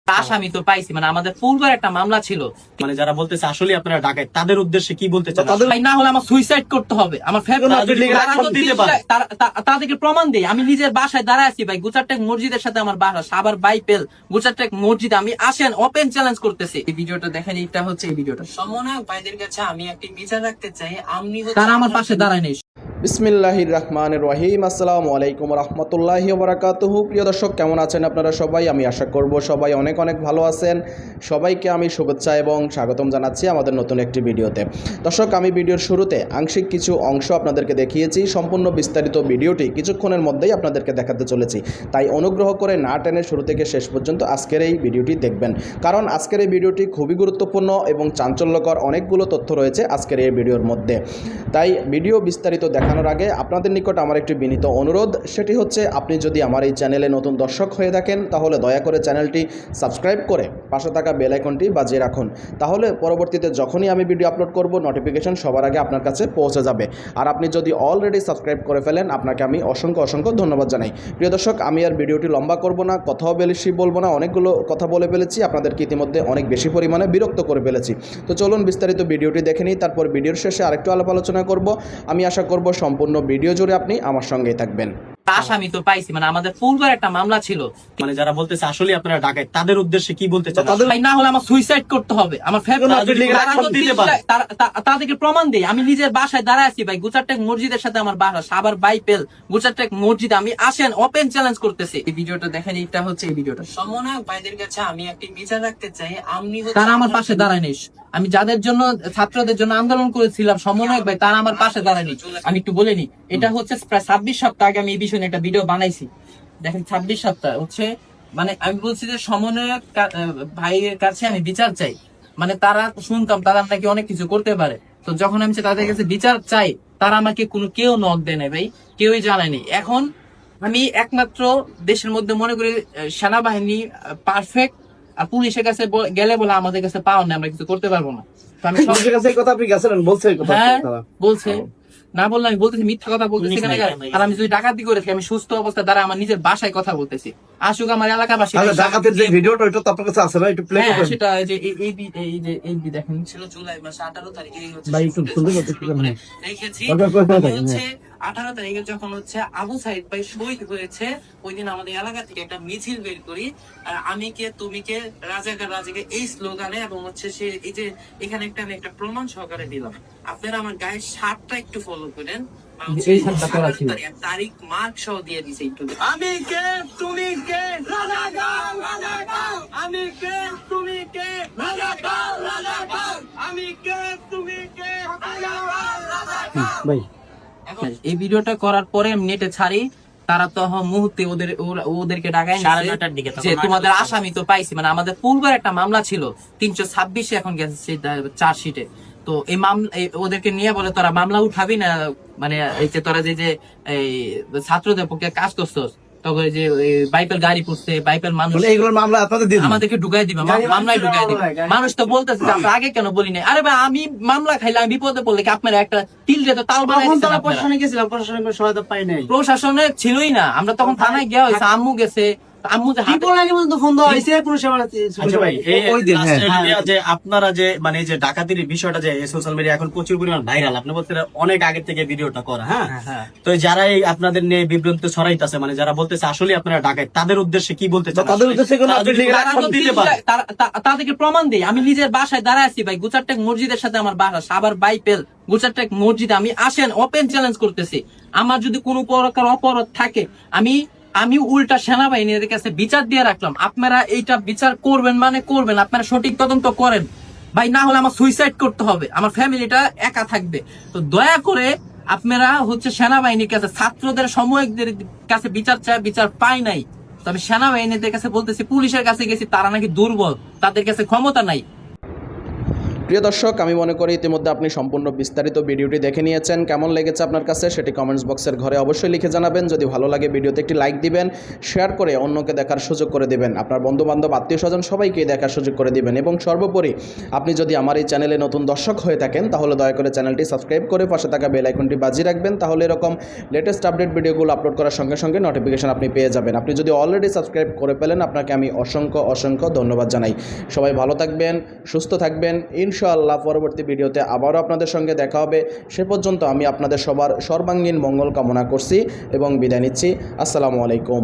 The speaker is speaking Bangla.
আসামি তো পাইছি, মানে আমাদের পূর্বের একটা মামলা ছিল, মানে যারা বলতেছে আসলে আপনারা ডাকাত তাদের উদ্দেশ্যে কি বলতে চান? ভাই না হলে আমার সুইসাইড করতে হবে। আমার তাদেরকে প্রমাণ দেই, আমি নিজের বাসায় দাঁড়ায় আছি ভাই, গুচারটেক মসজিদের সাথে আমার বাসা, সাবার বাইপেল গুচারটেক মসজিদে আমি আসেন ওপেন চ্যালেঞ্জ করতেছি। এই ভিডিওটা দেখেন, এটা হচ্ছে এই ভিডিওটা। সমন্বয়ক ভাইদের কাছে আমি একটি বিচার রাখতে চাই, আমি তারা আমার পাশে দাঁড়ায় নেই। বিসমিল্লাহির রহমানির রহিম। আসসালামু আলাইকুম রাহমাতুল্লাহি ওয়া বারাকাতুহু। প্রিয় দর্শক, কেমন আছেন আপনারা সবাই? আমি আশা করব সবাই অনেক অনেক ভালো আছেন। সবাইকে আমি শুভেচ্ছা এবং স্বাগতম জানাচ্ছি আমাদের নতুন একটি ভিডিওতে। দর্শক, আমি ভিডিওর শুরুতে আংশিক কিছু অংশ আপনাদেরকে দেখিয়েছি, সম্পূর্ণ বিস্তারিত ভিডিওটি কিছুক্ষণের মধ্যেই আপনাদেরকে দেখাতে চলেছি, তাই অনুগ্রহ করে না টেনে শুরু থেকে শেষ পর্যন্ত আজকের এই ভিডিওটি দেখবেন, কারণ আজকের এই ভিডিওটি খুবই গুরুত্বপূর্ণ এবং চাঞ্চল্যকর অনেকগুলো তথ্য রয়েছে আজকের এই ভিডিওর মধ্যে। তাই ভিডিও বিস্তারিত দেখানোর আগে আপনাদের নিকট আমার একটি বিনীত অনুরোধ, সেটি হচ্ছে আপনি যদি আমার এই চ্যানেলে নতুন দর্শক হয়ে থাকেন তাহলে দয়া করে চ্যানেলটি সাবস্ক্রাইব করে পাশে থাকা বেল আইকনটি বাজিয়ে রাখুন, তাহলে পরবর্তীতে যখনই আমি ভিডিও আপলোড করব নোটিফিকেশন সবার আগে আপনার কাছে পৌঁছে যাবে। আর আপনি যদি অলরেডি সাবস্ক্রাইব করে ফেলেন, আপনাকে আমি অসংখ্য অসংখ্য ধন্যবাদ জানাই। প্রিয় দর্শক, আমি আর ভিডিওটি লম্বা করব না, কথাও বেশি বলবো না, অনেকগুলো কথা বলে ফেলেছি, আপনাদেরকে ইতিমধ্যে অনেক বেশি পরিমাণে বিরক্ত করে ফেলেছি। তো চলুন বিস্তারিত ভিডিওটি দেখে নিই, তারপর ভিডিওর শেষে আরেকটু আলাপ আলোচনা করব। আমি আশা করব সম্পূর্ণ ভিডিও জুড়ে আপনি আমার সঙ্গেই থাকবেন। আসামি তো পাইছি, মানে আমাদের পূর্বের একটা মামলা ছিল, মানে যারা বলতেছে আসলে আপনারা ডাকাত তাদের উদ্দেশ্যে কি বলতে চান? ভাই না হলে আমার সুইসাইড করতে হবে। আমার তাদেরকে প্রমাণ দেই, আমি নিজের বাসায় দাঁড়ায় আছি ভাই, গুচারটেক মসজিদের সাথে আমার বাসা, সাবার বাইপেল গুচারটেক মসজিদে আমি আসেন ওপেন চ্যালেঞ্জ করতেছি। এই ভিডিওটা দেখেন, এটা হচ্ছে এই ভিডিওটা। সমন্বয়ক ভাইদের কাছে আমি একটি বিচার রাখতে চাই, আমি তারা আমার পাশে দাঁড়ায় নেই। আমি যাদের জন্য ছাত্রদের জন্য আন্দোলন করেছিলাম সমন্বয়ক ভাই, তারা আমার পাশে দাঁড়ায়নি। আমি একটু বলে নি, এটা হচ্ছে প্রায় 26 সপ্তাহ আগে আমি এই বিষয়ে একটা ভিডিও বানাইছি। দেখেন 26 সপ্তাহ হচ্ছে, মানে আমি বলছি যে সমন্বয়ক ভাইয়ের কাছে আমি বিচার চাই, মানে তারা শুনতাম তারা নাকি অনেক কিছু করতে পারে। তো যখন আমি তাদের কাছে বিচার চাই, তারা আমাকে কেউ নক দেয় না ভাই, কেউই জানায়নি। এখন আমি একমাত্র দেশের মধ্যে মনে করি সেনাবাহিনী পারফেক্ট, আর পুলিশের কাছে গেলে বলে আমাদের কাছে পাওয়া না, আমরা কিছু করতে পারবো না। তো আমি পুলিশের কাছে কথা আপনি গেছেন বলছে, হ্যাঁ বলছে না বললাম, আমি বলতেছি মিথ্যা কথা বলতেছি। আর আমি যদি ডাকাতি করে থাকি, আমি সুস্থ অবস্থা দ্বারা আমার নিজের বাসায় কথা বলতেছি। আসুক আমার এলাকাবাসী। ডাকাতের যে ভিডিওটা ওইটা তো আপনার কাছে আছে না, একটু প্লে করুন। সেটা যে এই দেখেন ছিল জুলাই মাসে 18 তারিখে হচ্ছে ভাই একটু সুন্দর করতে রেখেছি। 18 তারিখে যখন হচ্ছে আবু সাইদ ভাই শহীদ হয়েছে, ওই দিন আমাদের এলাকা থেকে একটা মিছিল বের করি, আমি কে তুমি কে রাজাকার রাজাকে এই স্লোগানে, এবং হচ্ছে সে এই যে এখানে আমি একটা প্রমাণ সহকারে দিলাম। আপনারা আমার গায়ের শার্টটা একটু ফলো করেন, এই শার্টটা পরা ছিল, তারিখ মার্ক সহ দিয়ে দিছে একটু। আমি কে তুমি কে রাজাকার রাজাকার, আমি কে তুমি কে রাজাকার রাজাকার, আমি কে তুমি কে রাজাকার রাজাকার। ভাই এই ভিডিওটা করার পরে আমি নেটে ছাড়ি, তারা তো মুহূর্তে ওদেরকে ডাকায় যে তোমাদের আসামি তো পাইছি, মানে আমাদের পূর্বের একটা মামলা ছিল 326 এখন গেছে চার্জশিটে। তো এই মামলা ওদেরকে নিয়ে বলে তোরা মামলা উঠাবি না, মানে এই যে তোরা যে এই ছাত্রদের পক্ষে কাজ করছস, তখন যে বাইপেল গাড়ি করছে, বাইপেল মানুষ এইগুলোর মামলা আপনাদের দিন আমাদেরকে ঢুকাই দিবে, মামলায় ঢুকাই দিবে। মানুষ তো বলতেছে যে আমরা আগে কেন বলি নাই? আরে ভাই, আমি মামলা খাইলে আমি বিপদে পড়লে কি আপনারা একটা তিলরে তো তাল বানাই দিচ্ছেন? প্রশাসনে গেছিলাম, প্রশাসনের সহায়তা পাই নাই। প্রশাসনে ছিলই না, আমরা তখন থানায় গিয়ে হয়েছে, আম্মু গেছে, আম্মু যে আপনারা যে মানে যে ডাকাতির বিষয়টা যে সোশ্যাল মিডিয়া এখন প্রচুর পরিমাণ ভাইরাল, আপনি বলতে অনেক আগের থেকে ভিডিওটা করা। হ্যাঁ, তো যারা এই আপনাদের নিয়ে বিভ্রান্ত ছড়াইতেছে, মানে যারা বলতেছে আসলে আপনারা ডাকাত তাদের উদ্দেশ্যে কি বলতে চান? তাদের উদ্দেশ্যে তাদেরকে প্রমাণ দেই, আমি নিজের বাসায় দাঁড়ায় আছি ভাই, গুচারটেক মসজিদের সাথে আমার বাসা, সাবার বাইপেল গুচারটেক মসজিদে আমি আসেন ওপেন চ্যালেঞ্জ করতেছি। আমার যদি কোনো প্রকার অপরাধ থাকে, আমি উল্টা সেনাবাহিনীর কাছে বিচার দিয়ে রাখলাম। আপনারা এইটা বিচার করবেন, মানে করবেন, আপনারা সঠিক তদন্ত করেন ভাই, না হলে আমার সুইসাইড করতে হবে, আমার ফ্যামিলিটা একা থাকবে। তো দয়া করে আপনারা হচ্ছে সেনাবাহিনীর কাছে, ছাত্রদের সাময়িকদের কাছে বিচার চায়, বিচার পাই নাই। তো আমি সেনাবাহিনীদের কাছে বলতেছি, পুলিশের কাছে গেছি, তারা নাকি দুর্বল, তাদের কাছে ক্ষমতা নাই। প্রিয় দর্শক, আমি মনে করি ইতিমধ্যে আপনি সম্পূর্ণ বিস্তারিত ভিডিওটি দেখে নিয়েছেন। কেমন লেগেছে আপনার কাছে সেটি কমেন্টস বক্সের ঘরে অবশ্যই লিখে জানাবেন। যদি ভালো লাগে ভিডিওতে একটি লাইক দিবেন, শেয়ার করে অন্যকে দেখার সুযোগ করে দিবেন, আপনার বন্ধুবান্ধব আত্মীয় স্বজন সবাইকে দেখার সুযোগ করে দিবেন। এবং সর্বোপরি আপনি যদি আমার এই চ্যানেলে নতুন দর্শক হয়ে থাকেন তাহলে দয়া করে চ্যানেলটি সাবস্ক্রাইব করে পাশে থাকা বেল আইকনটি বাজিয়ে রাখবেন, তাহলে এরকম লেটেস্ট আপডেট ভিডিওগুলো আপলোড করার সঙ্গে সঙ্গে নোটিফিকেশন আপনি পেয়ে যাবেন। আপনি যদি অলরেডি সাবস্ক্রাইব করে ফেলেন আপনাকে আমি অসংখ্য ধন্যবাদ জানাই। সবাই ভালো থাকবেন, সুস্থ থাকবেন। ইনশাআল্লাহ পরবর্তী ভিডিওতে আবারও আপনাদের সঙ্গে দেখা হবে। সে পর্যন্ত আমি আপনাদের সবার সর্বাঙ্গীন মঙ্গল কামনা করছি এবং বিদায় নিচ্ছি। আসসালামু আলাইকুম।